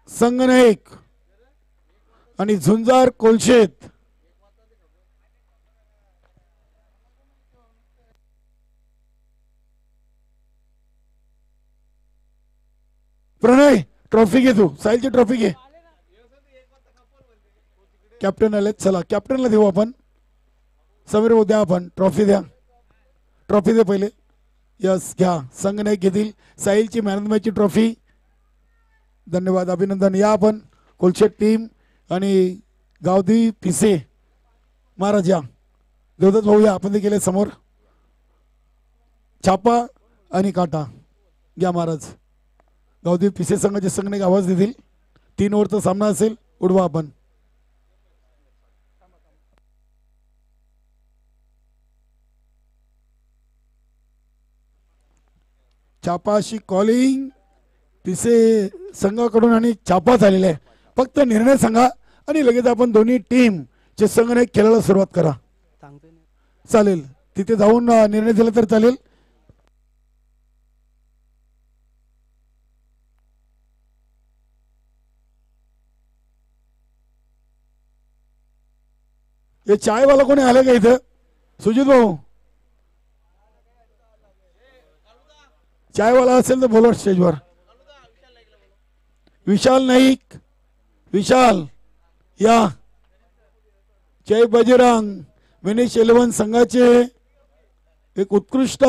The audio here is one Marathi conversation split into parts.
संगनाईक आणि झुंजार कोलशेत प्रणय ट्रॉफी घे तू साहिलची ट्रॉफी घे कॅप्टन आले चला कॅप्टनला देऊ आपण समीर भाऊ द्या आपण ट्रॉफी द्या ट्रॉफी दे पहिले यस घ्या संगनाईक घेतील साहिलची मॅन ऑफ मॅचची ट्रॉफी धन्यवाद अभिनंदन या आपण कोलशेत टीम आणि गावदेवी पिसे महाराज या देवदत्त भाऊ या आपण ते गेले समोर छापा आणि काटा घ्या महाराज गावदेवी पिसे संघाचे संघनाईक आवाज देतील 3 ओव्हरचा सामना असेल उडवा आपण छापाशी कॉलिंग पिसे संघाकडून आणि छापा झालेला आहे फक्त निर्णय सांगा आणि लगेच आपण दोन्ही टीम चे संघनाईक खेळायला सुरुवात करा चालेल तिथे जाऊन निर्णय दिला तर चालेल हे चायवाला कोणी आलं का इथं सुजित भाऊ चायवाला असेल तर बोलवा स्टेजवर विशाल नाईक विशाल या जय बजरंग विनेश 11 संघाचे एक उत्कृष्ट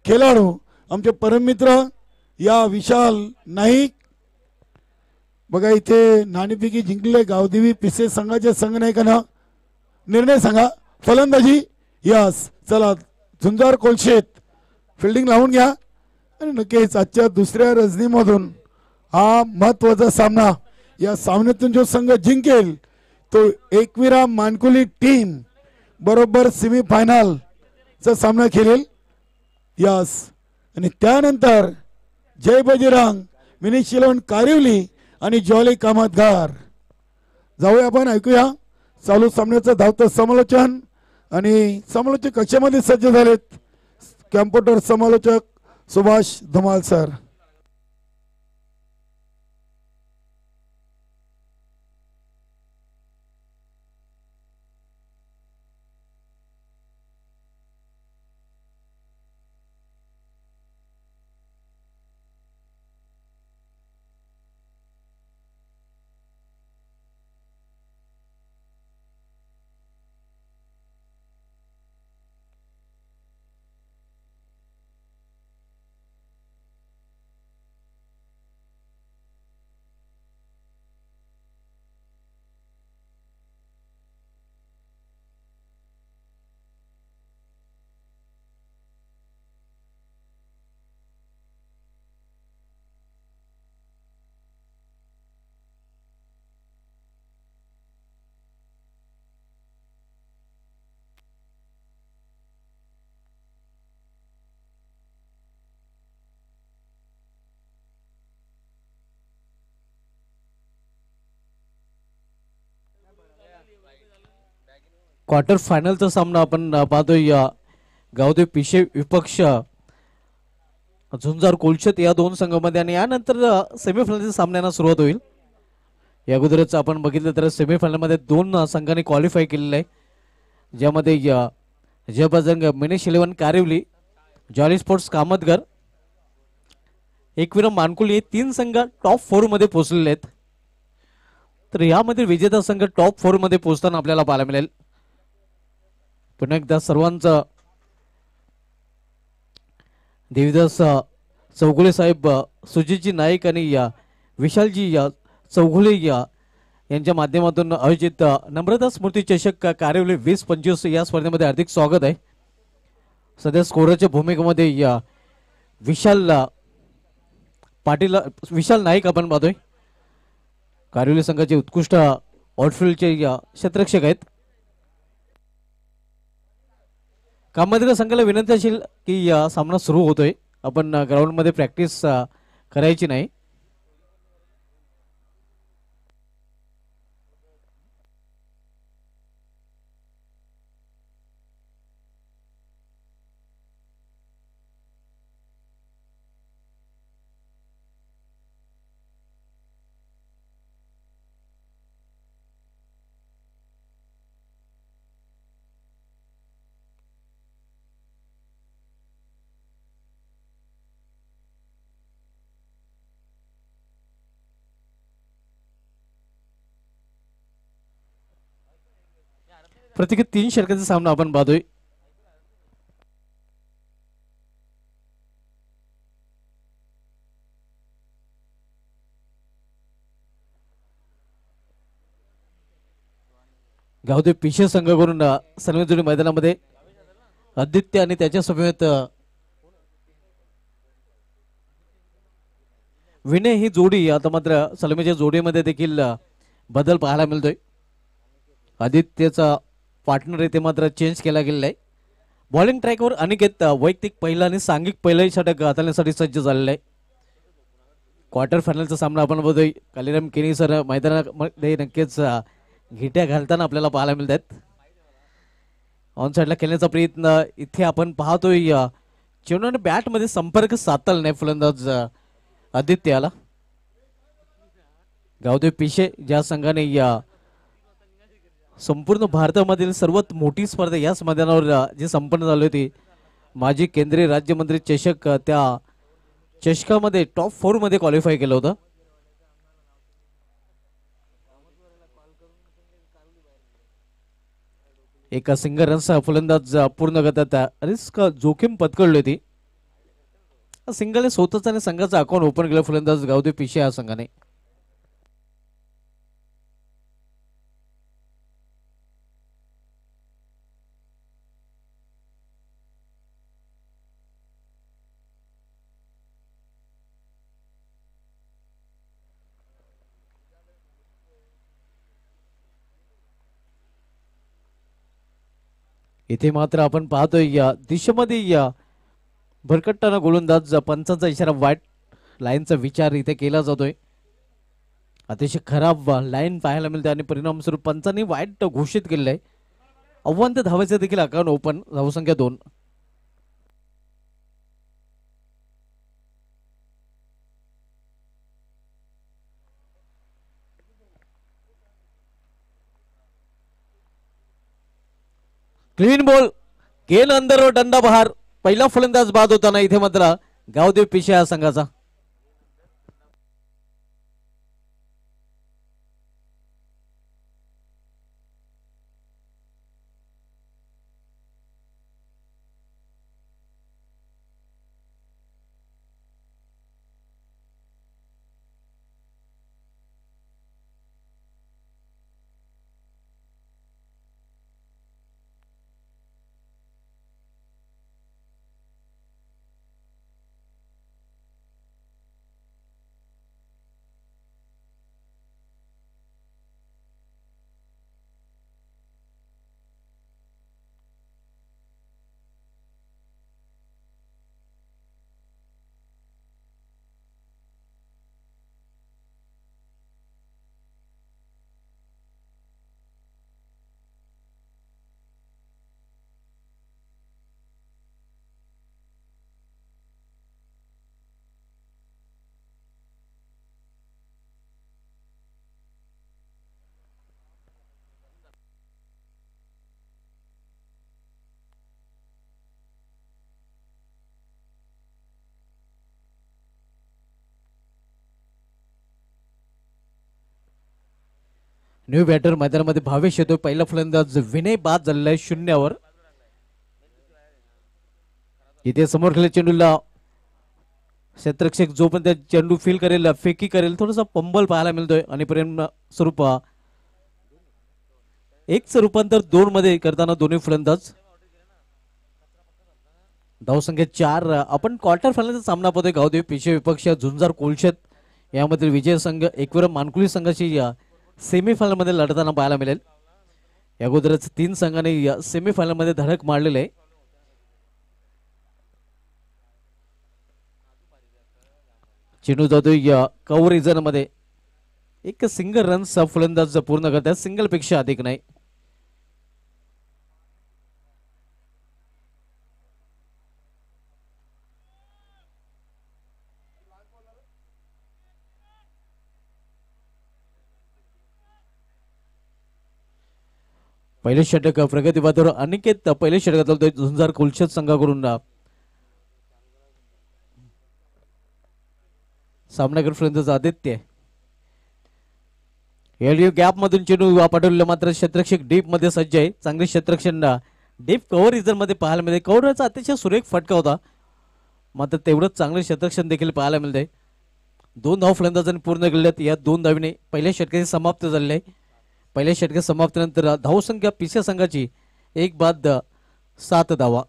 खेळाडू आमचे परममित्र या विशाल नाईक बघा इथे नाणेफेकी जिंकले गावदेवी पिसे संघाच्या संघनायकांना निर्णय सांगा फलंदाजी यस चला झुंजार कोलशेत फिल्डिंग लावून घ्या आणि नक्कीच आजच्या दुसऱ्या रजनीमधून हा महत्वाचा सामना या सामन्यातून जो संघ जिंकेल तो एकविरा मानकुली टीम बरोबर सेमीफायनल चा सामना खेळेल यस आणि त्यानंतर जय बजरंग विनेश 11 कारिवली आणि जॉली कामतगार जाऊया आपण ऐकूया चालू सामन्याचं धावतं समालोचन आणि समालोचक कक्षामध्ये सज्ज झालेत कॅम्प्युटर समालोचक सुभाष धुमाल सर क्वार्टर फायनलचा सामना आपण पाहतोय गावदेवी पिशे विपक्ष झुंजार कोलशेत या दोन संघांमध्ये आणि यानंतर सेमीफायनलच्या सामन्यांना सुरुवात होईल या अगोदरच आपण बघितलं तर सेमीफायनलमध्ये 2 संघांनी क्वालिफाय केलेले आहे ज्यामध्ये जय बजरंग विनेश 11 कारिवली जॉली स्पोर्ट्स कामतगर एकविरा मानकुली हे 3 संघ टॉप 4 मध्ये पोहोचलेले आहेत तर यामध्ये विजेता संघ टॉप 4 मध्ये पोहोचताना आपल्याला पाहायला मिळेल पुन्हा एकदा सर्वांचं देवीदास चौगुले साहेब सुजितजी नाईक आणि विशालजी चौगुले यांच्या माध्यमातून आयोजित नम्रता स्मृती चषक कारिवली 2025 या स्पर्धेमध्ये हार्दिक स्वागत आहे सध्या स्कोरच्या भूमिकेमध्ये विशाल पाटील विशाल नाईक आपण पाहतोय कारिवली संघाचे उत्कृष्ट आउटफील्डचे क्षेत्ररक्षक आहेत कामतगर संघाला विनंती असेल की सामना सुरू होतोय आपण ग्राउंड मध्ये प्रॅक्टिस करायची नाही प्रत्येकी 3 षटकांचा सामना आपण पाहतोय. गावदेव पिशे संघाकडून सर्वजोडी मैदानामध्ये आदित्य आणि त्याच्या समवेत विनय ही जोडी आता मात्र सलमीच्या जोडीमध्ये देखील बदल पाहायला मिळतोय. आदित्यचा पार्टनर इथे मात्र चेंज केला गेलेला आहे. बॉलिंग ट्रॅकवर अनिकेत वैयक्तिक पहिला आणि सांघिक पहिलाही षटक हाताळण्यासाठी सज्ज झालेला आहे. क्वार्टर फायनलचा सामना आपण बघतोय. कालीराम केनी सर मैदानामध्ये नक्कीच घिट्या घालताना आपल्याला पाहायला मिळत आहेत. ऑन साईडला खेळण्याचा प्रयत्न इथे आपण पाहतोय. चेंडूने बॅट मध्ये संपर्क साधला नाही फलंदाज आदित्याला. गावदेव पिशे ज्या संघाने या संपूर्ण भारतामधील सर्वात मोठी स्पर्धा याच मैदानावर जी संपन्न झाली होती माजी केंद्रीय राज्यमंत्री चषक, त्या चषकामध्ये टॉप 4 मध्ये क्वालिफाय केलं होतं. एका सिंगल रनचा फलंदाज पूर्ण गटात रिस्क जोखीम पत्करली होती. सिंगल स्वतःचा आणि संघाचं अकाउंट ओपन केलं फलंदाज गावदेव पिशे या संघाने. इथे मात्र आपण पाहतोय या दिशेमध्ये या भरकटताना गोलंदाज पंचांचा इशारा वाईट लाईनचा विचार इथे केला जातोय. अतिशय खराब लाईन पाहायला मिळते आणि परिणामस्वरूप पंचांनी वाईट घोषित केलेलं आहे. आव्हान ते धावायचं देखील अकाउंट ओपन, धावसंख्या 2. क्लीन बॉल, गेल अंदर व दंडा बहार. पहिला फलंदाज बाद होताना इथे मात्र गावदेव पिशे या संघाचा. न्यू बॅटर मैदानामध्ये भावेश येतोय. पहिला फलंदाज विनय बाद झालेला आहे 0 इथे समोर खेळल्या चेंडूला क्षेत्ररक्षक जो पण त्या चेंडू फील करेल, फेकी करेल, थोडासा पंबल पाहायला मिळतोय आणि परिणाम स्वरूप 1चं रूपांतर 2 मध्ये करताना दोन्ही फलंदाज. धावसंख्या 4. आपण क्वार्टर फायनलचा सामना पाहतोय. गावदेव पिशे विपक्ष झुंजार कोलशेत यामधील विजय संघ एकवीर मानकुली संघाशी सेमीफायनल मध्ये लढताना पाहायला मिळेल. या अगोदरच 3 संघांनी सेमीफायनल मध्ये धडक मारलेले आहे. चेंडू जातोय कव्हर रिजन मध्ये. एक सिंगल रनचा फलंदाज पूर्ण करतात, सिंगल पेक्षा अधिक नाही. पहिले षटक प्रगतीपथावर अनिकेत पहिले षटकात झुंजार कोलशेत संघाकडून सामनाकर फलंदाज आदित्य. एलयू गॅप मधून चेंडू पाठवलेला मात्र क्षेत्ररक्षक डीप मध्ये सज्ज आहे. चांगले क्षेत्ररक्षण डीप कव्हर रिझन मध्ये पाहायला मिळते. कव्हरचा अतिशय सुरेख फटका होता मात्र तेवढंच चांगले क्षेत्ररक्षण देखील पाहायला मिळते. 2 धाव फलंदाजांनी पूर्ण केलेत. या 2 धावीने पहिल्या षटकाची समाप्त झालेली आहे. पहिल्या षटका समाप्तीनंतर धावसंख्या पिसे संघाची 1 बाद 7 धावा.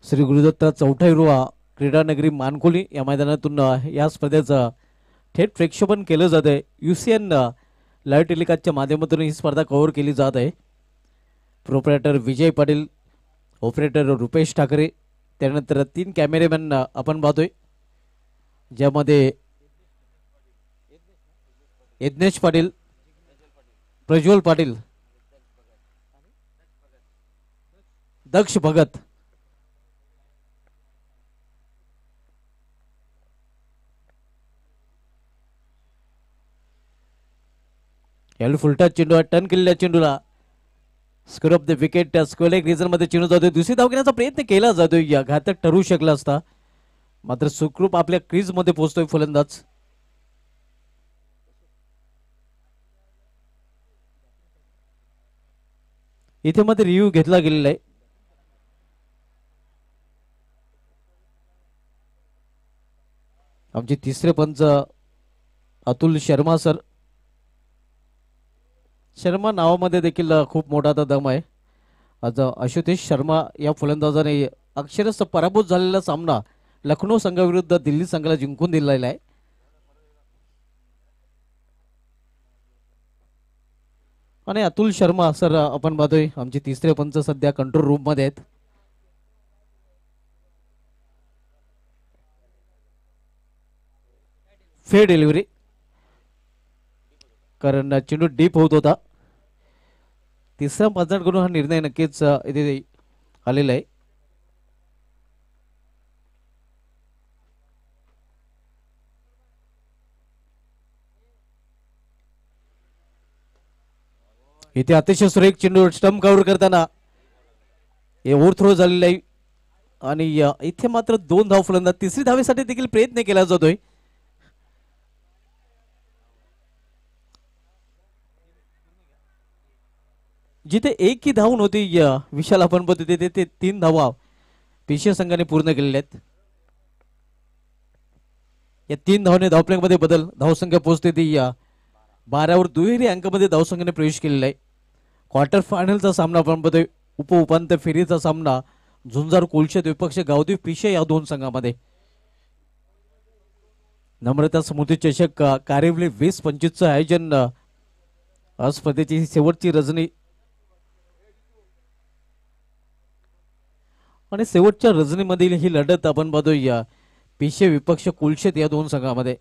श्री गुरुदत्त चौथा हिरवा क्रीडा नगरी मानकोली या मैदानातून या स्पर्धेचं थेट प्रेक्षेपण केलं जात आहे. UCN लाईव्ह टेलिकास्टच्या माध्यमातून ही स्पर्धा कव्हर केली जात आहे. प्रोपरेटर विजय पाटील, ऑपरेटर रुपेश ठाकरे, त्यानंतर 3 कॅमेरेमॅन आपण पाहतोय ज्यामध्ये यज्ञेश पाटील, प्रज्वल पाटील, दक्ष भगत, यावेळी फुलटा चेंडू टर्न केलेल्या चेंडूला square of the wicket square leg region मध्ये चेंडू जातोय. दुसरी धाव घेण्याचा प्रयत्न केला जातोय. या घातक ठरू शकला असता मात्र सुखरूप आपल्या क्रीज मध्ये पोहोचतोय फलंदाज. इथे मध्ये रिव्ह्यू घेतला गेलेला आहे. आमचे तिसरे पंच अतुल शर्मा सर. शर्मा नावामध्ये देखील खूप मोठा आता दम आहे. आज आशुतोष शर्मा या फलंदाजाने अक्षरशः पराभूत झालेला सामना लखनौ संघाविरुद्ध दिल्ली संघाला जिंकून दिलेला आहे. आणि अतुल शर्मा सर आपण पाहतोय आमचे तिसरे पंच सध्या कंट्रोल रूम मध्ये आहेत. फेअर डिलिव्हरी कारण चेंडू डीप होत होता. तिसऱ्या पंचांकडून हा निर्णय नक्कीच इथे आलेला आहे. इथे अतिशय सुरेख चेंडू स्टंप कव्हर करताना हे ओव्हरथ्रो झालेला आहे आणि इथे मात्र 2 धाव फलंदाज. तिसरी धावेसाठी देखील प्रयत्न केला जातोय. जिथे एक ही धावून होती विशाल आपण बघतो तिथे ते 3 धावा पेशिया संघाने पूर्ण केलेल्या आहेत. या 3 धावाने धावफलक मध्ये बदल. धावसंख्या पोहोचते ती 12वर दुहेरी अंकामध्ये धावसंख्येने प्रवेश केलेला आहे. क्वार्टर फायनलचा सामना आपण बघतोय. उपांत्य फेरीचा सामना झुंजार कोलशेत विपक्ष गावदेव पिशे या 2 संघामध्ये. नम्रता स्मृती चषक कारिवली 2025 आयोजन आज स्पर्धेची शेवटची रजनी आणि शेवटच्या रजनीमधील ही लढत आपण पाहतोय पिशे विपक्ष कुलशेत या 2 संघामध्ये.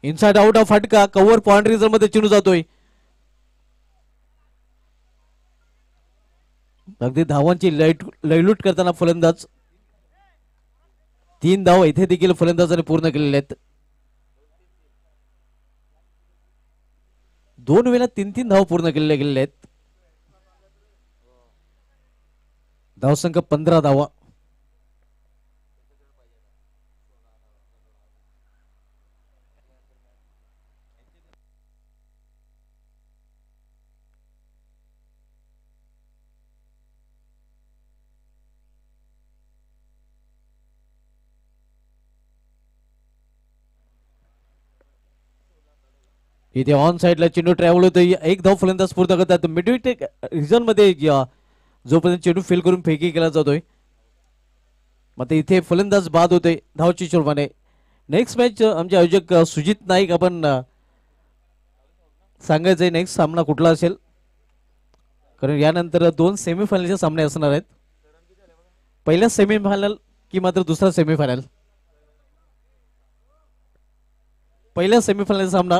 इनसाइड आउट ऑफ फटका कव्हर पॉइंट रिझन मध्ये चेंडू जातोय. अगदी धावांची लयलूट करताना फलंदाज. 3 धाव इथे देखील फलंदाजाने पूर्ण केलेले आहेत. 2 वेळा 3 धाव पूर्ण केलेले गेलेले आहेत. धावसंख्या 15 धावा. इथे ऑन साइडला चेंडू ट्रॅव्हल होतोय. 1 धाव फलंदाज पूर्ण करतात. मिडविकेट रिझन मध्ये जोपर्यंत चेंडू फेल करून फेकी केला जातोय मग इथे फलंदाज बाद होते धावची शोरवाने. नेक्स्ट मॅच आमचे आयोजक सुजित नाईक आपण सांगायचंय नेक्स्ट सामना कुठला असेल कारण यानंतर 2 सेमीफायनलचे सामने असणार आहेत. पहिला सेमीफायनल की मात्र दुसरा सेमीफायनल. पहिल्या सेमीफायनल सामना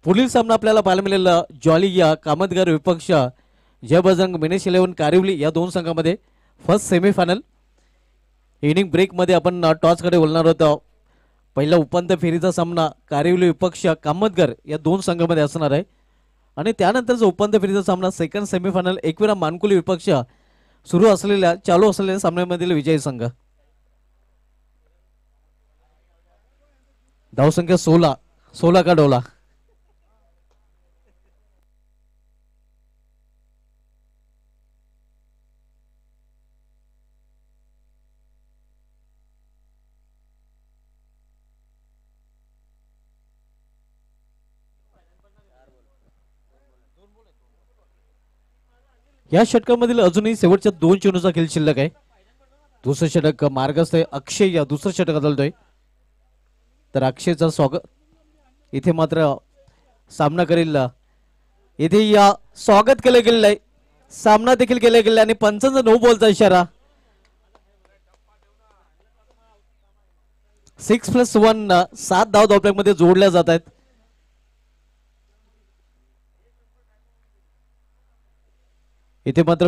पुढील सामना आपल्याला पाहायला मिळेल जॉली या कामतगार विपक्ष जय बजरंग मिनेश 11 कारिवली या दोन संघामध्ये फर्स्ट सेमीफायनल इनिंग ब्रेकमध्ये आपण टॉसकडे बोलणार होतो. पहिला उपांत्य फेरीचा सामना कारिवली विपक्ष कामतगार या दोन संघामध्ये असणार आहे आणि त्यानंतरचा उपांत्य फेरीचा सामना सेकंड सेमीफायनल एकविरा मानकुली विपक्ष चालू असलेल्या सामन्यामधील विजयी संघ. धावसंख्या 16 का डोला. या षटकामधील अजूनही शेवटच्या 2 चेंडूचा खेळ शिल्लक आहे. दुसरं षटक मार्गस्थ आहे. अक्षय या दुसरं षटक बदलतोय तर अक्षयचं स्वागत इथे मात्र सामना करेल. इथे या स्वागत केलं गेलेलं आहे. सामना देखील केला गेला आणि पंचांचा 9 बॉलचा इशारा. 6+1 7 धाव धावपॅक मध्ये जोडल्या जात आहेत. इथे मात्र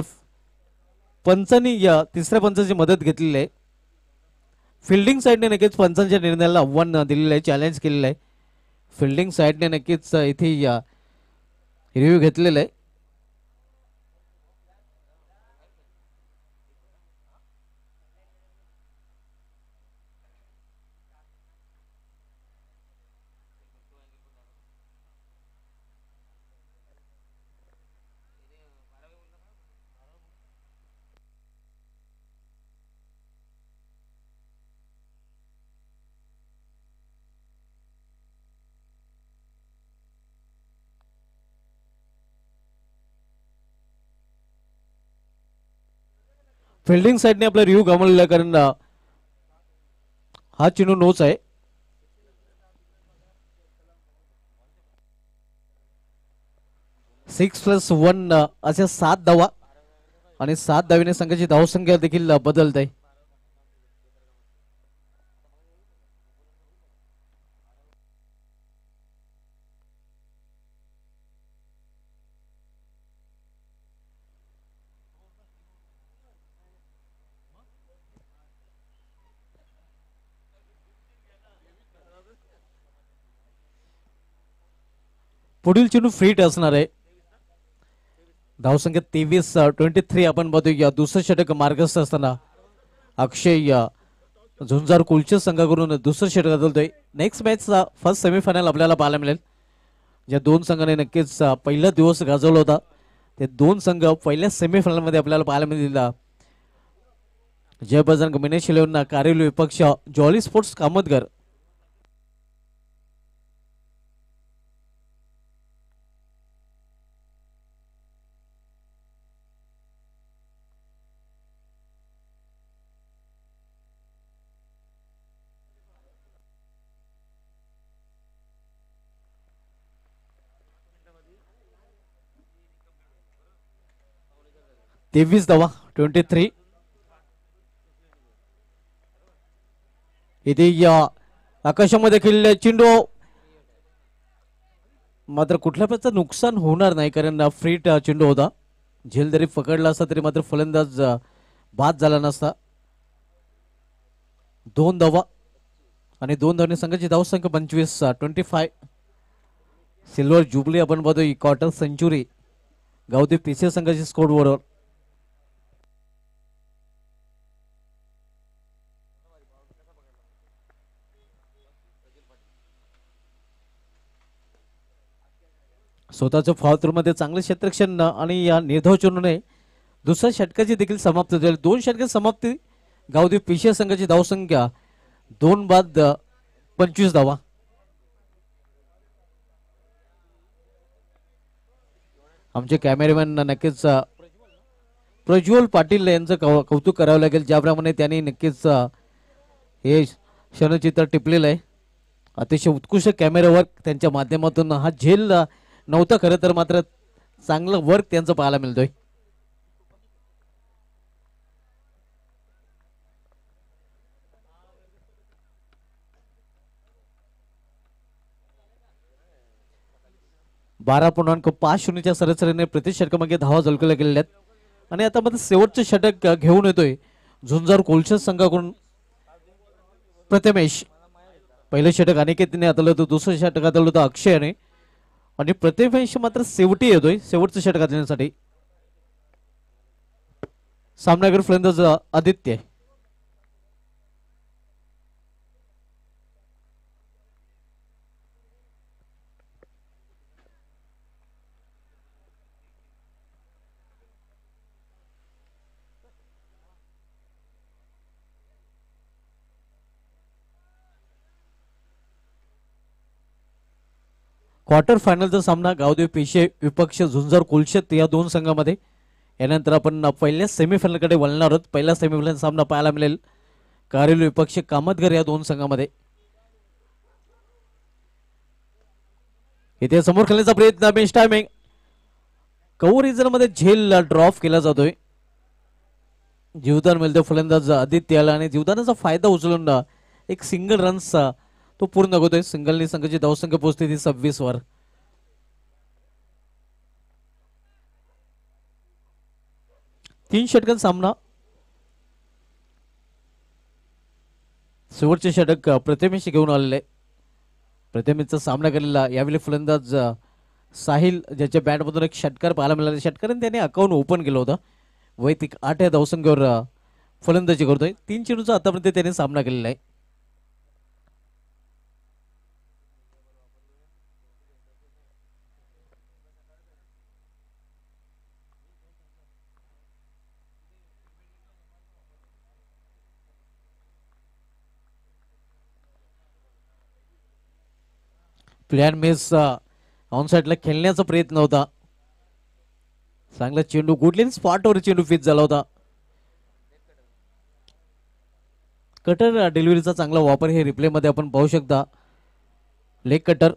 पंचांनी या तिसऱ्या पंचाची मदत घेतलेली आहे. फिल्डिंग साईडने नक्कीच पंचांच्या निर्णयाला आव्हान दिलेलं आहे, चॅलेंज केलेलं आहे. फिल्डिंग साईडने नक्कीच इथे या रिव्ह्यू घेतलेला आहे. फिल्डिंग साईडने आपला रिव्ह्यू गमावलेला कारण हा चेंडू नोच आहे. (6+1) अशा 7 धावा आणि 7 धावीने संघाची धावसंख्या देखील बदलत आहे. पुढील चेंडू फ्रीट असणार आहे. धावसंख्या 23 आपण बघतो या दुसरं षटक मार्गस्थ असताना अक्षय झुंजार कुलचे संघाकडून दुसरं षटक बदलतोय. नेक्स्ट मॅचचा फर्स्ट सेमीफायनल आपल्याला पाहायला मिळेल. ज्या दोन संघाने नक्कीच पहिला दिवस गाजवला होता ते दोन संघ पहिल्या सेमीफायनल मध्ये आपल्याला पाहायला मिळेल. जय बजरंग मिनेश 11 कारिवली विपक्ष जॉली स्पोर्ट्स कामतगार. तेवीस धावा 23. इथे या आकाशामध्ये खेळलेला चेंडू मात्र कुठल्या प्रकारचं नुकसान होणार नाही कारण फ्रीट चेंडू होता. झेल जरी पकडला असता तरी मात्र फलंदाज बाद झाला नसता. 2 धावा आणि 2 धावांनी संघाची धावसंख्या 25. सिल्वर जुबली आपण बघतोय क्वार्टर सेंचुरी गावदेव पीसीए संघाची स्कोर बरोबर. स्वतःच्या फाउल मध्ये चांगले क्षेत्ररक्षण आणि या निर्धाव चेंडूने दुसऱ्या षटकाची देखील समाप्ती झाली. 2 षटकाची समाप्ती गावदेव पीसीए संघाची धावसंख्या 2 बाद 25 धावा. आमचे कॅमेरामॅन नक्कीच प्रज्वल पाटील यांचं कौतुक करावं लागेल ज्याप्रमाणे त्यांनी नक्कीच हे क्षणचित्र टिपलेलं आहे. अतिशय उत्कृष्ट कॅमेरा वर्क त्यांच्या माध्यमातून हा झेल नव्हता खरं तर मात्र चांगलं वर्क त्यांचं पाहायला मिळतोय. 12.50च्या सरासरीने प्रति षटकामागे धावा झळकल्या गेलेल्या आहेत आणि आता मध्ये शेवटचे षटक घेऊन येतोय झुंजार कोलशेत संघाकडून प्रथमेश. पहिलं षटक अनिकेतने हाताळलं होतं, दुसरं षटक हाताळलं होतं अक्षयने आणि प्रथमेश मात्र शेवटी येतोय शेवटचं षटक हाताळण्यासाठी. सामनागर फलंदाज आदित्य. क्वार्टर फायनलचा सामना गावदेव पेशे विपक्ष झुंजार कोलशेत या दोन संघामध्ये. यानंतर आपण पहिल्या सेमीफायनलकडे वळणार आहोत. पहिला सेमीफायनल सामना पाहायला मिळेल कारेल विपक्ष कामतगर या दोन संघामध्ये. इथे समोर खेळण्याचा प्रयत्न बेस्ट टायमिंग कव्हर रिजन मध्ये झेल ड्रॉप केला जातोय. जीवदान मिळतो फलंदाज आदित्याला आणि जीवदानाचा फायदा उचलून एक सिंगल रन्स तो पूर्ण होतोय. सिंगलनी संघाची धावसंख्या पोहोचते ती 26 वर. तीन षटकां सामना. शेवटचे षटक प्रथमेश घेऊन आलेले. प्रथमेशचा सामना केलेला यावेळी फलंदाज साहिल ज्याच्या बॅटमधून एक षटकार पाहायला मिळाला. षटकाराने त्याने अकाउंट ओपन केलं होतं. वैयक्तिक 8 या धावसंख्येवर फलंदाजी करतोय. 3 चेंडूचा आतापर्यंत त्याने सामना केलेला आहे. प्लॅन मिस ऑन साईडला खेळण्याचा प्रयत्न होता. चांगला चेंडू गुडलेन स्पॉटवर चेंडू फिट झाला होता. कटर डिलिव्हरीचा चांगला वापर हे रिप्ले मध्ये आपण पाहू शकता. लेग कटर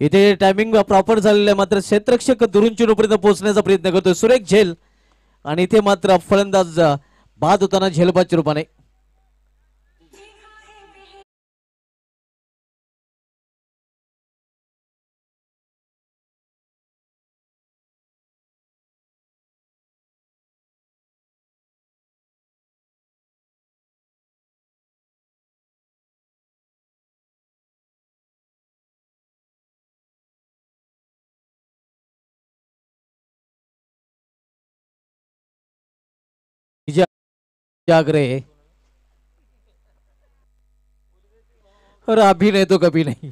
इथे टायमिंग प्रॉपर झालेलं आहे. मात्र क्षेत्ररक्षक दुरून चेंडूपर्यंत पोहोचण्याचा प्रयत्न करतोय सुरेख झेल आणि इथे मात्र फलंदाज बाद होताना झेलबादच्या रूपाने. जागरे और अभी नहीं तो कभी नहीं.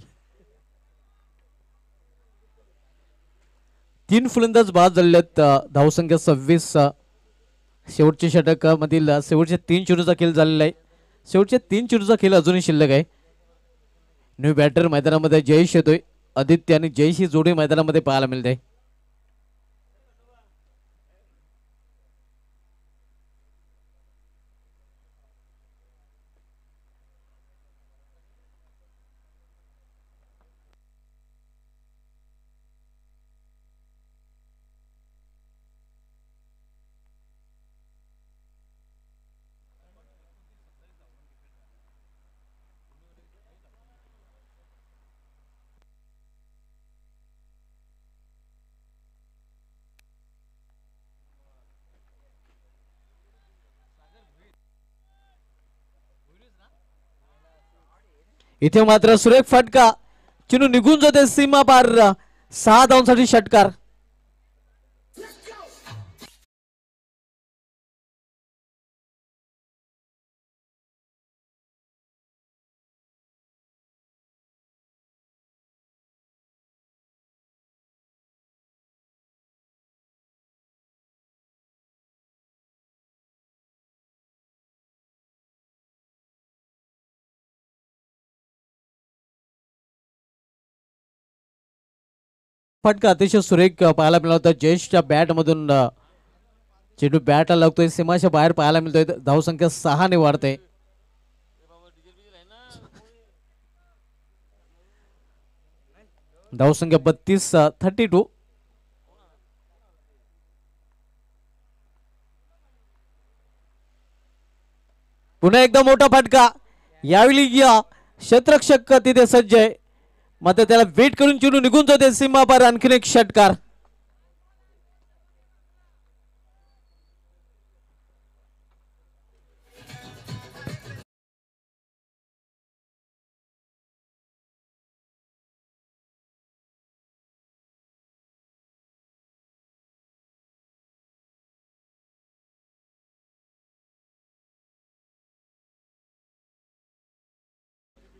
3 फलंदाज बाद झालेले आहेत. धावसंख्या 26. शेवटच्या षटकामधील शेवटच्या 3 चेंडूचा खेळ झालेला आहे. शेवटच्या 3 चेंडूचा खेळ अजूनही शिल्लक आहे. न्यू बॅटर मैदानामध्ये जयेश येतोय. आदित्य आणि जयेश ही जोडी मैदानामध्ये पाहायला मिळते. इथे मात्र सुरेख फटका चेंडू निघून जाते सीमा पार. 6 धावांसाठी षटकार. फटका अतिशय सुरेख पाहायला मिळाला होता. जयेशच्या बॅट मधून चेंडू बॅटला लागतोय. सीमाच्या बाहेर पाहायला मिळतोय. धावसंख्या 6 ने वाढते. धावसंख्या 32 32. पुन्हा एकदा मोठा फटका यावेळी या क्षेत्ररक्षक तिथे सज्ज आहे, मात्र त्याला वेट करून चेंडू निघून जाते सीमापार. आणखीन एक षटकार.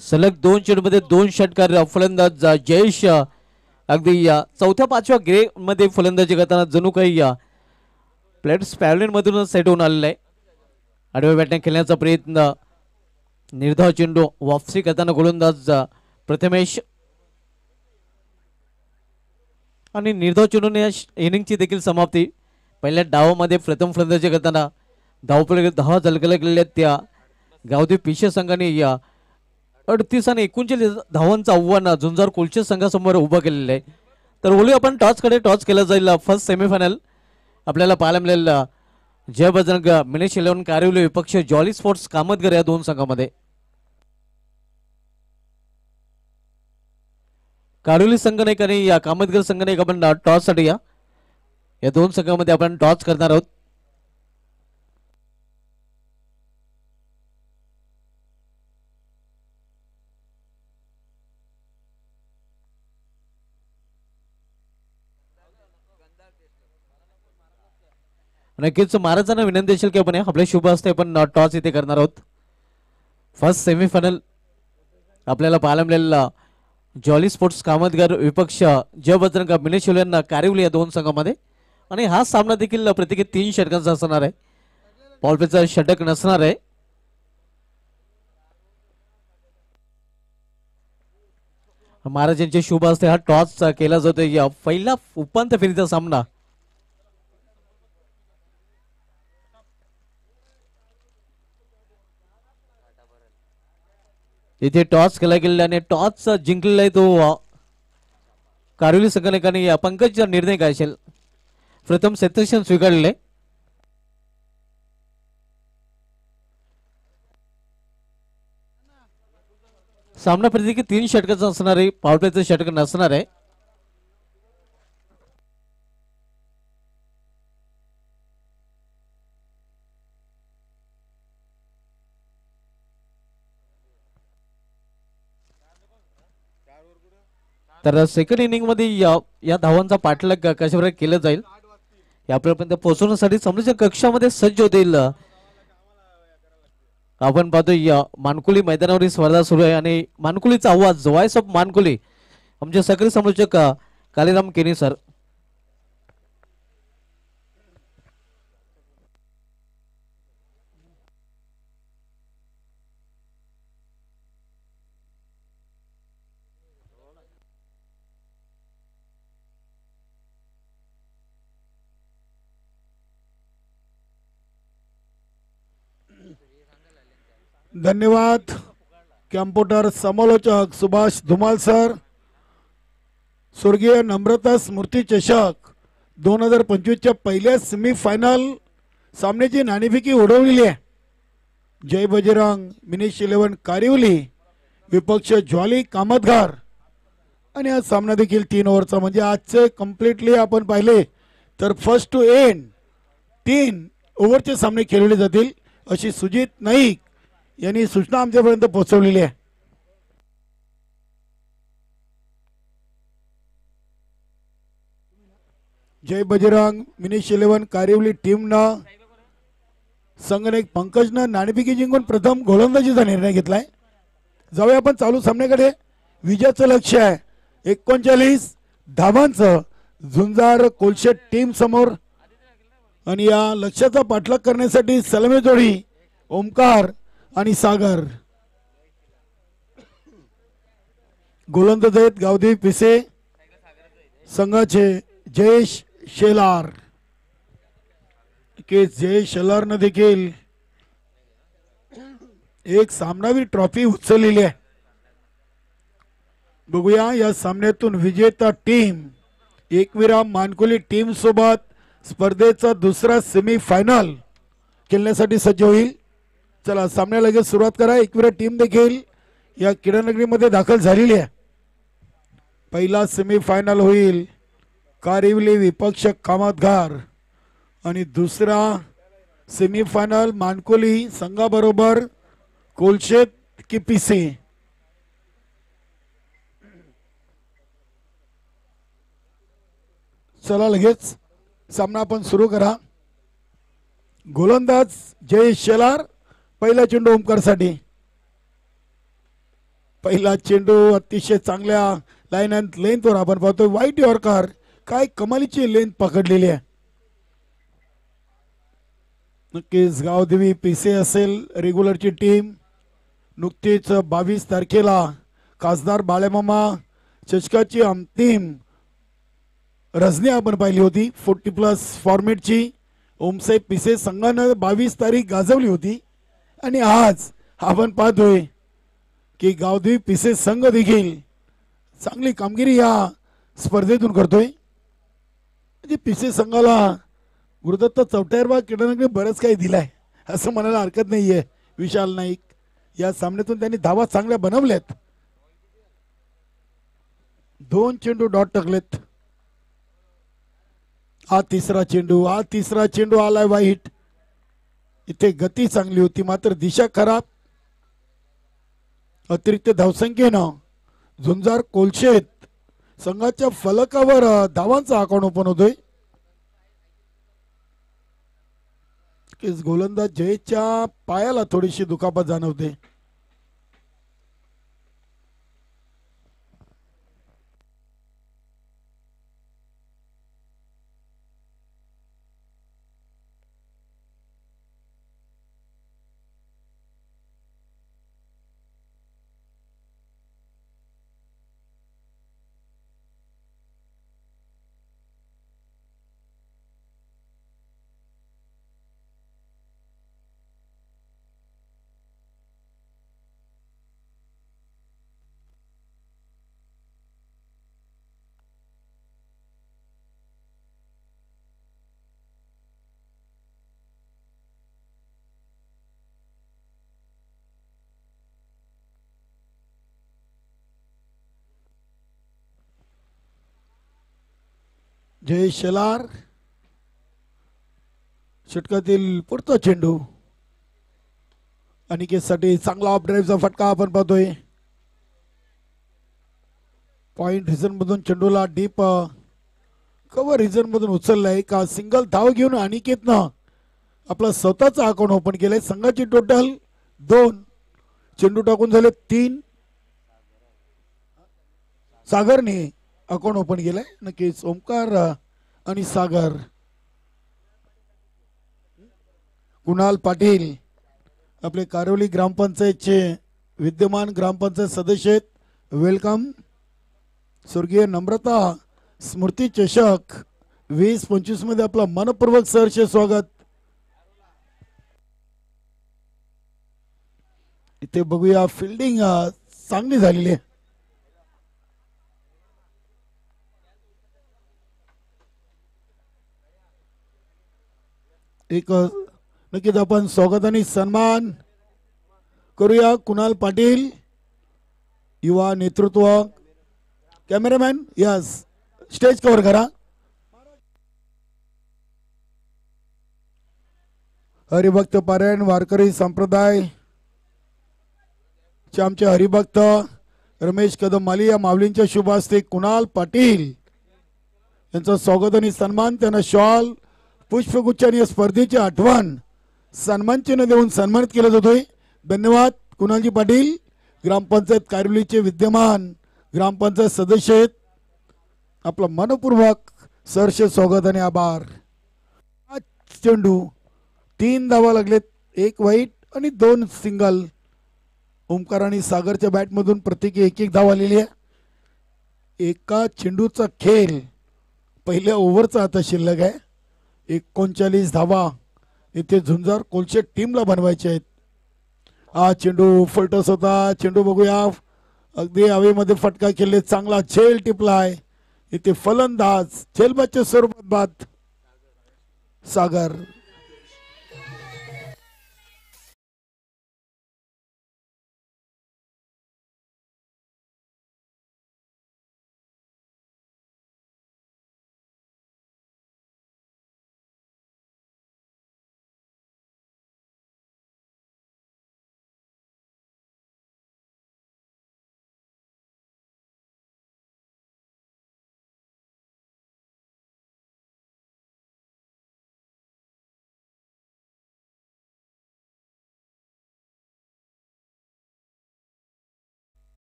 सलग 2 चेंडूमध्ये 2 षटकार. फलंदाज जयेश अगदी या चौथ्या पाचव्या ग्रे मध्ये फलंदाजी करताना जणू काही या प्लेट्स पॅव्हलियन मधून सेट होऊन आलेला आहे. आडव्या बॅटने खेळण्याचा प्रयत्न. निर्धाव चेंडू वापसी करताना गोलंदाज प्रथमेश आणि निर्धाव चेंडूने या इनिंगची देखील समाप्ती. पहिल्या डावामध्ये प्रथम फलंदाजी करताना धावपैकी 10 झलकल्या गेलेल्या त्या गावदेवी पिशे संघाने या 38 आणि 39 धावांचं आव्हान झुंजार कोलचे संघासमोर उभं केलेलं आहे. तर बोलूया आपण टॉसकडे. टॉस केला जाईल. फर्स्ट सेमीफायनल आपल्याला पाहायला मिळेल जय बजरंग मिनेश 11 कारिवली विपक्ष जॉली स्पोर्ट्स कामतगर या दोन संघामध्ये. कारिवली संघ नाही आणि या कामतगर संघ नाही. आपण टॉस साठी या दोन संघामध्ये आपण टॉस करणार आहोत. नक्कीच महाराजांना विनंती असेल की आपण आपल्या शुभ हस्ते आपण टॉस इथे करणार आहोत. फर्स्ट सेमीफायनल आपल्याला पाहायला मिळेल जॉली स्पोर्ट्स कामतगर विपक्ष जय बजरंग मिनेश यांना कारिवली या दोन संघामध्ये. आणि हा सामना देखील प्रत्येकी 3 षटकांचा असणार आहे. पॉलपेचा षटक नसणार आहे. महाराजांच्या शुभ हस्ते हा टॉस केला जातो. या पहिला उपांत्य फेरीचा सामना इथे टॉस केला गेलेला आणि टॉस जिंकलेला आहे तो कारिवली संघटनेने. पंकजचा निर्णय काय असेल. प्रथम क्षेत्ररक्षण स्वीकारले. सामना प्रत्येकी 3 षटकाचा असणार आहे. पॉवरप्लेचं षटक नसणार आहे. तर सेकंड इनिंग मध्ये या धावांचा पाठलाग कशाप्रकारे केला जाईल यापर्यंत पोहोचवण्यासाठी समोरच्या कक्षामध्ये सज्ज होतील. आपण पाहतोय मानकुली मैदानावरील स्पर्धा सुरू आहे आणि मानकुलीचा आवाज व्हॉइस ऑफ मानकुली आमचे सक्रिय समालोचक कालीराम केनी सर. धन्यवाद कॅम्प्युटर समालोचक सुभाष धुमाल सर. स्वर्गीय नम्रता स्मृती चषक 2025च्या पहिल्या सेमीफायनल सामन्याची नाणेफेकी उडवलेली आहे. जय बजरंग मिनेश 11 कारिवली विपक्ष ज्वाली कामतगार. आणि हा सामना देखील 3 ओव्हरचा म्हणजे आजचे कम्प्लिटली आपण पाहिले तर फर्स्ट टू एंड 3 ओव्हरचे सामने खेळले जातील अशी सुजित नाईक यांनी सूचना आमच्यापर्यंत पोहोचवलेली आहे. जय बजरंग मिनेश 11 कारिवली टीमनं संघनायक पंकजनं नाणेफेकी जिंकून प्रथम गोलंदाजीचा निर्णय घेतलाय. जाऊया आपण चालू सामन्याकडे. विजयाचं लक्ष्य आहे 39 धावांचं झुंजार कोलशेट टीम समोर. आणि या लक्ष्याचा पाठलाग करण्यासाठी सलामी जोडी ओमकार आणि सागर. गोलंदाज आहेत गावदेवी पिसे संघाचे जयेश शेलार. जयेश शेलारनं देखील एक सामनावीर ट्रॉफी उचललेली आहे. बघूया या सामन्यातून विजेता टीम एकविराम मानकुली टीम सोबत स्पर्धेचा दुसरा सेमीफायनल खेळण्यासाठी सज्ज होईल. चला सामन्याला लगेच सुरुवात करा. एकविरा टीम देखील या क्रीडानगरीमध्ये दाखल झालेली आहे. पहिला सेमीफायनल होईल कारिवली विपक्ष कामतगार आणि दुसरा सेमीफायनल मानकोली संघाबरोबर कोलशेत KPC. चला लगेच सामना आपण सुरू करा. गोलंदाज जय शेलार. पहिला चेंडू ओमकारसाठी. पहिला चेंडू अतिशय चांगल्या लाईन अँड लेंथवर आपण पाहतोय. वाईट यॉर्कर. काय कमालीची लेंथ पकडलेली आहे. नक्कीच गावदेवी PC असेल रेग्युलरची टीम. नुकतीच 22 तारखेला खासदार बाळेमामा चषकाची अंतिम रजनी आपण पाहिली होती 40+ फॉर्मेटची. ओमसाहेब पिसे संघानं 22 तारीख गाजवली होती आणि आज आपण पाहतोय की गावदेवी पिसे संघ देखील चांगली कामगिरी या स्पर्धेतून करतोय. म्हणजे पिसे संघाला गुरुदत्त चौटायरबाग क्रीडानगरी बरंच काही दिलाय असं म्हणायला हरकत नाहीये. विशाल नाईक या सामन्यातून त्यांनी धावा चांगल्या बनवल्यात. 2 चेंडू डॉट टाकलेत. हा तिसरा चेंडू आलाय वाईट. इथे गती चांगली होती मात्र दिशा खराब. अतिरिक्त धावसंख्येनं झुंजार कोलशेत संघाच्या फलकावर धावांचा अकाउंट ओपन होतोय. गोलंदाज जयच्या पायाला थोडीशी दुखापत जाणवते. जय शेलार. षटकातील पुढचा चेंडू अनिकेतसाठी चांगला ऑफ ड्राईव्हचा फटका आपण पाहतोय. पॉइंट रिझन मधून चेंडूला डीप कव्हर रिझन मधून उचललाय. का सिंगल धाव घेऊन अनिकेतनं आपला स्वतःचा अकाउंट ओपन केलाय. संघाची टोटल 2 चेंडू टाकून झाले 3. सागरने अकाउंट ओपन केलंय. नक्कीच ओमकार आणि सागर. कुणाल पाटील आपले कारोली ग्रामपंचायतचे विद्यमान ग्रामपंचायत सदस्य आहेत. वेलकम. स्वर्गीय नम्रता स्मृती चषक 2025 मध्ये आपला मनपूर्वक सहर्ष स्वागत. इथे बघूया फिल्डिंग चांगली झालेली आहे. एक नक्कीच आपण स्वागत आणि सन्मान करूया. कुणाल पाटील युवा नेतृत्व. कॅमेरामॅन यस स्टेज कव्हर करा. हरिभक्त पारायण वारकरी संप्रदाय चे आमचे हरिभक्त रमेश कदम माली या माऊलींच्या शुभ हस्ते कुणाल पाटील यांचं स्वागत आणि सन्मान. त्यांना शॉल पुष्पगुच्छ आणि स्पर्धेची आठवण सन्मान चिन्ह देऊन सन्मानित केला जातोय. धन्यवाद कुणालजी पाटील. ग्रामपंचायत कारिवलीचे विद्यमान ग्रामपंचायत सदस्य आहेत. आपला मनपूर्वक सहर्ष स्वागत आणि आभार. चेंडू 3 धावा लागलेत. 1 वाईट आणि 2 सिंगल. ओमकार आणि सागरच्या बॅट मधून प्रत्येकी 1-1 धाव आलेली आहे. एका चेंडूचा खेळ पहिल्या ओव्हरचा आता शिल्लक आहे. 39 धावा इथे झुंजार कोलशेत टीमला बनवायचे आहेत. हा चेंडू फलटस होता. चेंडू बघूया अगदी हवेमध्ये फटका केले. चांगला झेल टिपलाय. इथे फलंदाज झेलबाच्या स्वरूपात बाद सागर.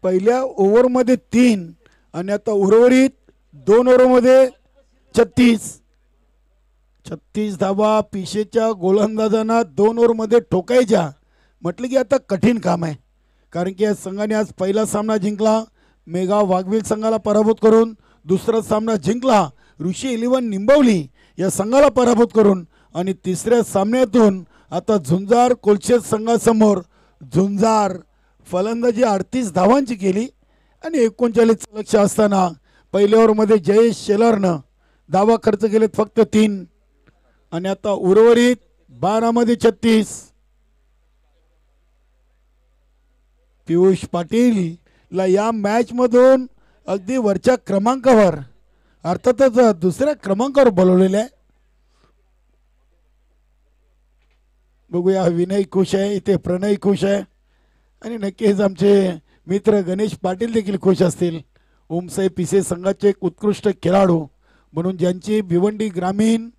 पहिल्या ओव्हरमध्ये 3 आणि आता उर्वरित 2 ओव्हरमध्ये 36 धावा पिशेच्या गोलंदाजांना 2 ओव्हरमध्ये ठोकायच्या म्हटलं की आता कठीण काम आहे. कारण की या संघाने आज पहिला सामना जिंकला, मेगा वाघवील संघाला पराभूत करून. दुसरा सामना जिंकला ऋषी 11 निंबवली या संघाला पराभूत करून. आणि तिसऱ्या सामन्यातून आता झुंजार कोलशेत संघासमोर झुंजार फलंदाजी 38 धावांची केली आणि 39 लक्ष असताना पहिल्या ओव्हरमध्ये जयेश शेलारनं धावा खर्च केलेत फक्त 3 आणि आता उर्वरित 12 मध्ये 36. पियुष पाटील ला या मॅच मधून अगदी वरच्या क्रमांकावर अर्थातच दुसऱ्या क्रमांकावर बोलवलेले आहे. बघूया विनय खुश आहे, इथे प्रणय खुश आहे आणि नक्कीच आमचे मित्र गणेश पाटील देखील खुश असतील. ओमसाई पिसे संघाचे एक उत्कृष्ट खेळाडू म्हणून ज्यांची भिवंडी ग्रामीण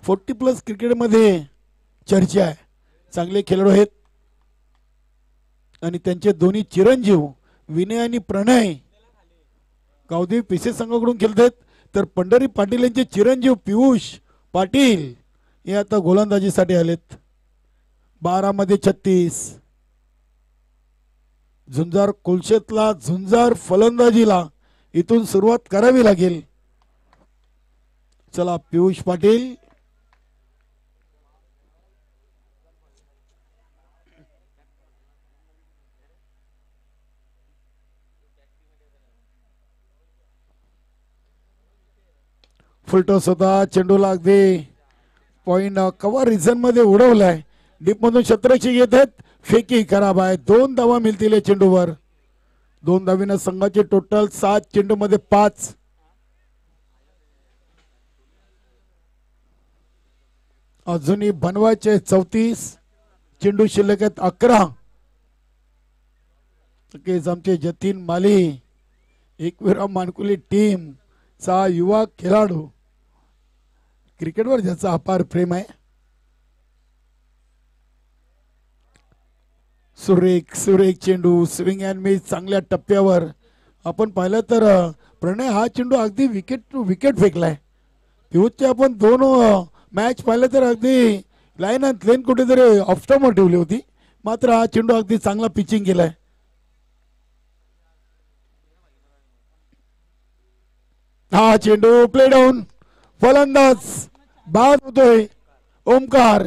40+ क्रिकेटमध्ये चर्चा आहे. चांगले खेळाडू आहेत आणि त्यांचे दोन्ही चिरंजीव विनय आणि प्रणय गावदेवी पिसे संघाकडून खेळतात. तर पंढरी पाटील यांचे चिरंजीव पियुष पाटील हे आता गोलंदाजीसाठी आलेत. 12 मध्ये 36. झुंजार कोलशेतला झुंजार फलंदाजीला इथून सुरुवात करावी लागेल. चला पियुष पाटील फुलटॉस होता, चेंडूला अगदी पॉइंट कव्हर रिझन मध्ये उडवलाय. डीप मधून शतरक्षक येत आहेत, फेकी खराब आहे. 2 धावा मिळतील या चेंडूवर. 2 धावीनं संघाचे टोटल 7 चेंडू मध्ये 5. अजूनही बनवायचे 34 चेंडू शिल्लक आहेत 11. आमचे जतीन माली एकविरा मानकुली टीम चा युवा खेळाडू क्रिकेटवर ज्याचा अपार प्रेम आहे. सुरेख सुरेख चेंडू स्विंग अँड मिस चांगल्या टप्प्यावर. आपण पाहिलं तर प्रणय हा चेंडू अगदी विकेट फेकलाय. पियुषचे आपण 2 मॅच पाहिलं तर अगदी लाईन कुठेतरी ऑफस्टॉपवर ठेवली होती, मात्र हा चेंडू अगदी चांगला पिचिंग केलाय. हा चेंडू प्ले डाऊन, फलंदाज बाद होतोय ओमकार.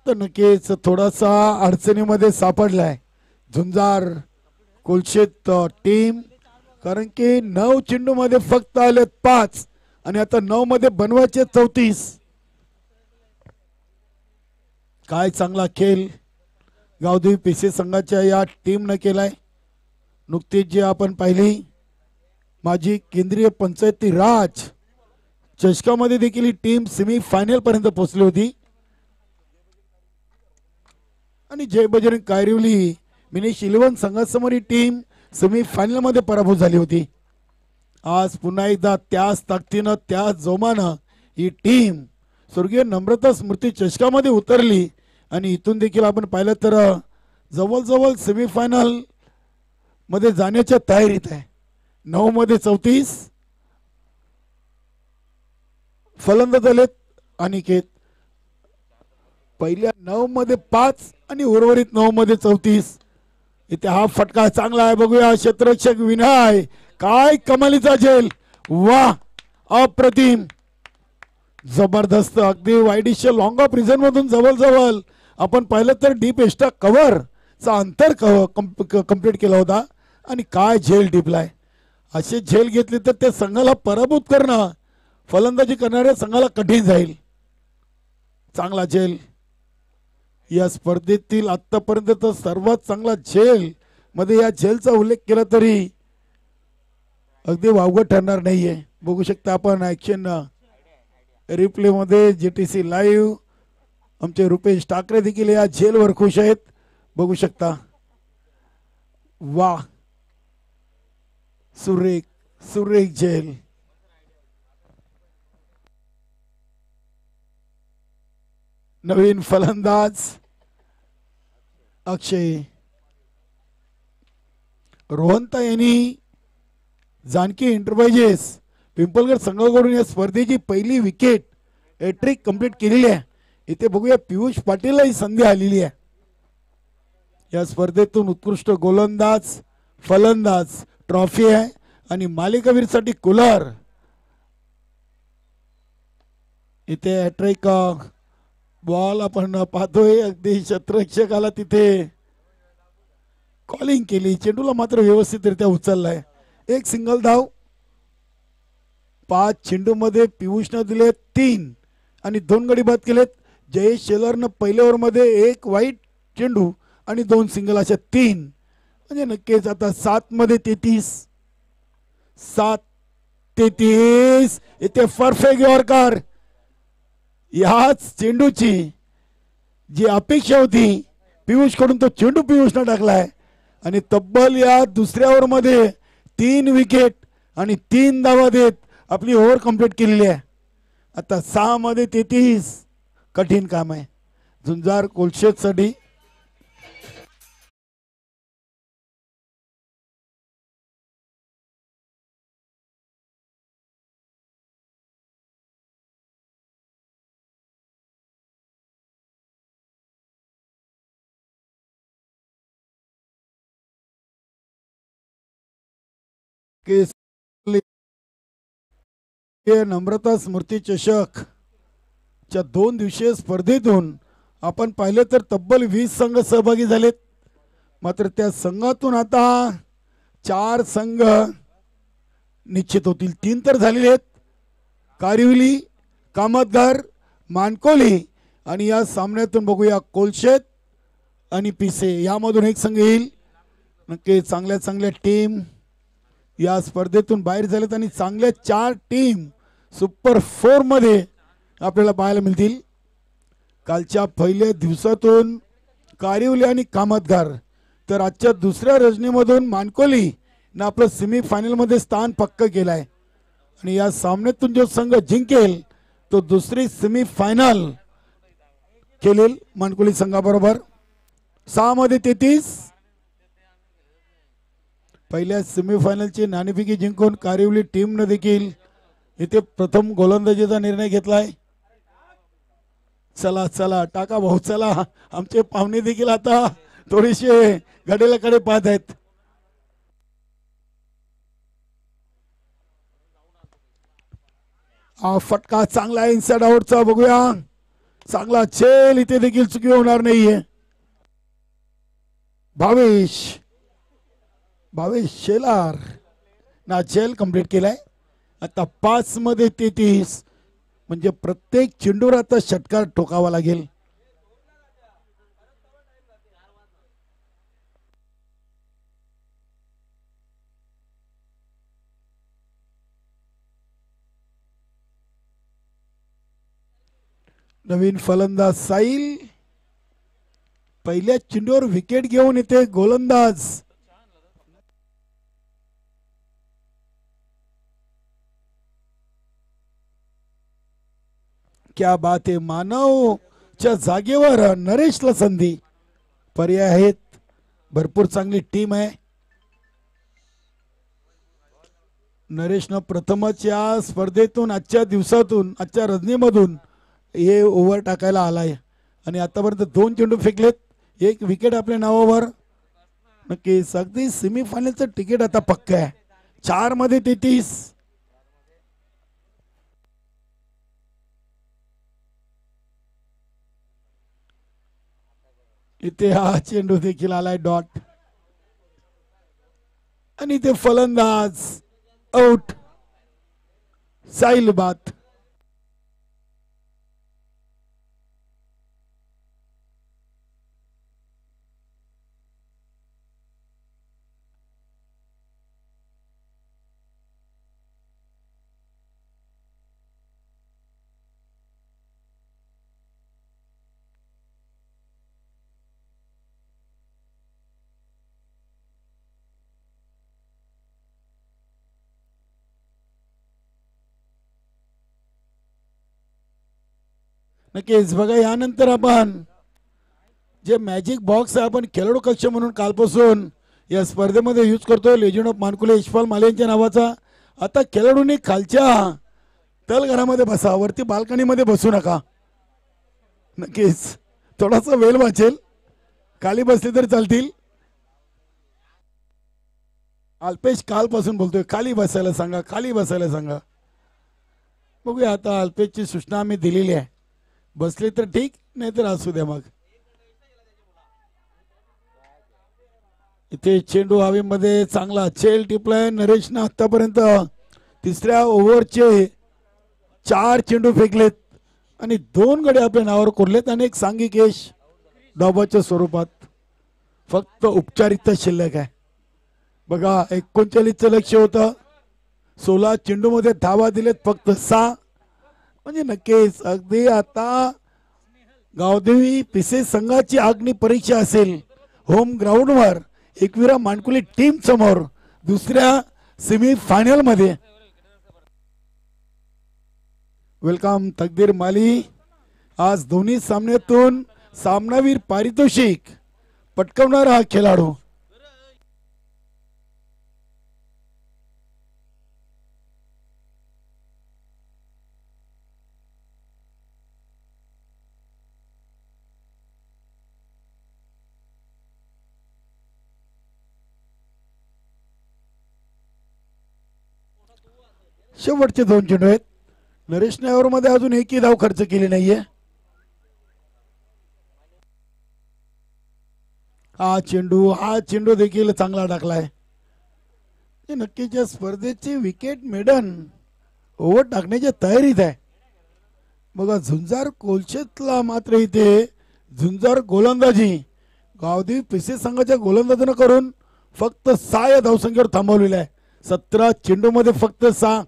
तर नक्कीच थोडासा अडचणीमध्ये सापडलाय झुंजार कोलशेत टीम. कारण की 9 चेंडू मध्ये फक्त आले 5 आणि आता 9 मध्ये बनवायचे 34. काय चांगला खेळ गावदेवी पिसे संघाच्या या टीम न केलाय. नुकतीच जे आपण पाहिली माजी केंद्रीय पंचायती राज चषकामध्ये देखील ही टीम सेमी फायनल पर्यंत पोहोचली होती आणि जय बजरंग कायरिवली मिनिश 11 संघासमोर ही टीम सेमी फायनल मध्ये पराभूत झाली होती. आज पुन्हा एकदा त्याच ताकदीनं त्याच जोमानं ही टीम स्वर्गीय नम्रता स्मृती चषकामध्ये उतरली आणि इथून देखील आपण पाहिलं तर जवळजवळ सेमी फायनल मध्ये जाण्याच्या तयारीत आहे. 9 मध्ये 34 फलंदाज आलेत. अनिकेत पहिल्या 9 मध्ये 5 आणि उर्वरित 9 मध्ये 34. इथे हा फटका चांगला आहे. बघूया क्षेत्ररक्षक विनय काय कमालीचा झेल. वा अप्रतिम जबरदस्त. अगदी वाईडिश लॉंग ऑफ रिझन मधून जवळजवळ आपण पाहिलं तर डीप एक्स्ट्रा कव्हर चा अंतर कंप्लीट केला होता आणि काय झेल टिपलाय. असे झेल घेतले तर त्या संघाला पराभूत करणं फलंदाजी करणाऱ्या संघाला कठीण जाईल. चांगला झेल. या स्पर्धेतील आतापर्यंत सर्वात चांगला झेल मध्ये या झेलचा उल्लेख केला तरी अगदी वावगं ठरणार नाहीये. बघू शकता आपण ऍक्शन रिप्ले मध्ये जीटीसी लाईव्ह आमचे रुपेश ठाकरे देखील या झेलवर खुश आहेत. बघू शकता. वा सुरेख सुरेख झेल. नवीन फलंदाज अक्षय रोहनता यांनी जानकी एंटरप्राइजेस पिंपलगड संघाकडून या स्पर्धेची पहिली विकेट हॅट्रिक कंप्लीट केलेली आहे. इथे बघूया पियुष पाटीलला ही संधी आलेली आहे. या स्पर्धेतून उत्कृष्ट गोलंदाज फलंदाज ट्रॉफी आहे आणि मालिकावीरसाठी कूलर. इथे हॅट्रिक बॉल आपण पाहतोय. अगदी क्षेत्ररक्षकाला तिथे कॉलिंग केली. चेंडूला मात्र व्यवस्थितरित्या उचललाय. एक सिंगल धाव. 5 चेंडूमध्ये पियुषनं दिले 3 आणि 2 गडी बाद केलेत. जयेश शेलरनं पहिल्या ओव्हरमध्ये 1 वाईट चेंडू आणि 2 सिंगल अशा 3 म्हणजे नक्कीच आता 7 मध्ये 33. 7-33 इथे परफेक्ट यॉर्कर. याच चेंडूची जी अपेक्षा होती पियुष कडून तो चेंडू पियुषनं टाकलाय आणि तब्बल या दुसऱ्या ओव्हरमध्ये 3 विकेट आणि 3 धावा देत आपली ओव्हर कंप्लीट केलेली आहे. आता 6 मध्ये 33 कठीण काम आहे झुंजार कोलशेतसाठी. नम्रता स्मृती चषक च्या 2 दिवसीय स्पर्धेतून आपण पाहिले तर तब्बल 20 संघ सहभागी झालेत. मात्र त्या संघातून आता 4 संघ निश्चित होतील. 3 तर झालेले आहेत. कारिवली कामतगार मानकोली आणि या सामन्यातून बघूया कोलशेत आणि पिसे यामधून एक संघ येईल. नक्की चांगल्या चांगल्या टीम या स्पर्धेतून बाहेर झालेत आणि चांगल्या 4 टीम सुपर 4 मध्ये आपल्याला पाहायला मिळतील. कालच्या पहिल्या दिवसातून कारिवली आणि कामतगार तर आजच्या दुसऱ्या रजनीमधून मानकोली ने आपलं सेमीफायनल मध्ये स्थान पक्क केलंय आणि या सामन्यातून जो संघ जिंकेल तो दुसरी सेमीफायनल खेळेल मानकोली संघाबरोबर. 6 मध्ये 33 पहिल्या सेमीफायनलची नाणेफेकी जिंकून कारिवली टीमने देखील इथे प्रथम गोलंदाजीचा निर्णय घेतलाय. चला चला टाका भाऊ चला. आमचे पाहुणे देखील आता थोडेसे घड्याळाकडे पाहत आहेत. हा फटका चांगला इनसाइड आउटचा बघूया. चांगला चेल इथे देखील चुकी होणार नाहीये. भावेश शेलार ना चेल कंप्लीट केलाय. आता 5 मध्ये 33 म्हणजे प्रत्येक चेंडूवर आता षटकार ठोकावा लागेल. नवीन फलंदाज साईल पहिल्या चेंडूवर विकेट घेऊन येते गोलंदाज क्या बात आहे. मानवच्या जागेवर नरेशला संधी. पर्याय आहेत भरपूर. चांगली टीम आहे. नरेशनं प्रथमच या स्पर्धेतून आजच्या दिवसातून आजच्या रजनीमधून हे ओव्हर टाकायला आलाय आणि आतापर्यंत 2 चेंडू फेकलेत. 1 विकेट आपल्या नावावर. नक्कीच अगदी सेमीफायनलचं तिकीट आता पक्क आहे. 4 मध्ये 33 इथे हा चेंडू देखील आलाय डॉट आणि ते फलंदाज आउट. साईल बात. नक्कीच बघा यानंतर आपण जे मॅजिक बॉक्स आहे आपण खेळाडू कक्ष म्हणून कालपासून या स्पर्धेमध्ये यूज करतो लेजंड ऑफ मानकुले यशपाल माले यांच्या नावाचा. आता खेळाडूंनी खालच्या तलघरामध्ये बसा, वरती बाल्कनीमध्ये बसू नका. नक्कीच थोडासा वेळ वाचेल, खाली बसले तर चालतील. अल्पेश कालपासून बोलतोय खाली बसायला सांगा, खाली बसायला सांगा. बघूया आता अल्पेशची सूचना आम्ही दिलेली आहे. बसले तर ठीक, नाही तर असू द्या. मग इथे चेंडू हवेमध्ये चांगला चेल टिपलाय. नरेशनं आतापर्यंत तिसऱ्या ओव्हरचे 4 चेंडू फेकलेत आणि 2 गडे आपल्या नावावर कोरलेत आणि एक सांघिक यश डावाच्या स्वरूपात. फक्त उपचारिकता शिल्लक आहे. बघा 39चं लक्ष होतं. 16 चेंडूमध्ये धावा दिलेत फक्त 6. म्हणजे नक्कीच अगदी आता गावदेवी पिसे संघाची अग्नी परीक्षा असेल होम ग्राउंडवर एकविरा मानकुली टीम समोर दुसऱ्या सेमी फायनल मध्ये. वेलकम तकदीर माली. आज दोन्ही सामन्यातून सामनावीर पारितोषिक पटकावणारा हा खेळाडू. शेवटचे 2 चेंडू आहेत. नरेशने ओव्हरमध्ये अजून एकही धाव खर्च केली नाहीये. हा चेंडू देखील चांगला टाकलाय. नक्कीच या स्पर्धेची विकेट मेडन ओव्हर टाकण्याच्या तयारीत आहे. बघा झुंजार कोलशेतला मात्र इथे झुंजार गोलंदाजी गावदेवी पिसे संघाच्या गोलंदाजीनं करून फक्त 6 या धावसंख्येवर थांबवलेला आहे. 17 चेंडूमध्ये फक्त 6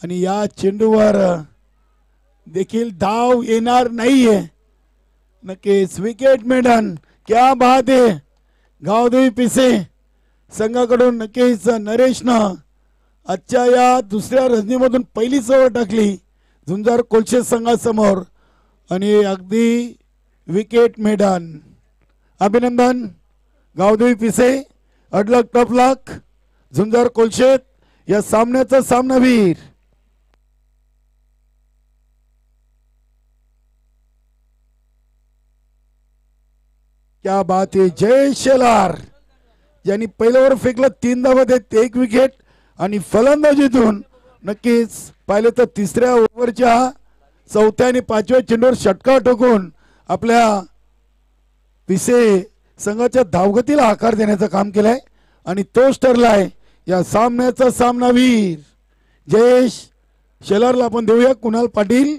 आणि या चेंडूवर देखील धाव येणार नाहीये. नक्कीच विकेट मेडन. क्या बात आहे. गावदेवी पिसे संघाकडून नक्कीच नरेशनं आजच्या या दुसऱ्या रजनीमधून पहिलीच ओव्हर टाकली झुंजार कोलशे संघासमोर आणि अगदी विकेट मेडन. अभिनंदन गावदेवी पिसे. अडलक टपलक झुंजार कोलशेत या सामन्याचा सामनावीर. क्या बात आहे. जय शेलार यांनी पहिल्या ओव्हर फेकलं 3 धावा देत 1 विकेट आणि फलंदाजीतून नक्कीच पाहिले तर तिसऱ्या ओव्हरच्या 4थ्या आणि 5व्या चेंडूवर षटकार ठोकून आपल्या पिसे संघाच्या धावगतीला आकार देण्याचं काम केलंय आणि तोच ठरलाय या सामन्याचा सामनावीर. जयेश शेलारला आपण देऊया कुणाल पाटील.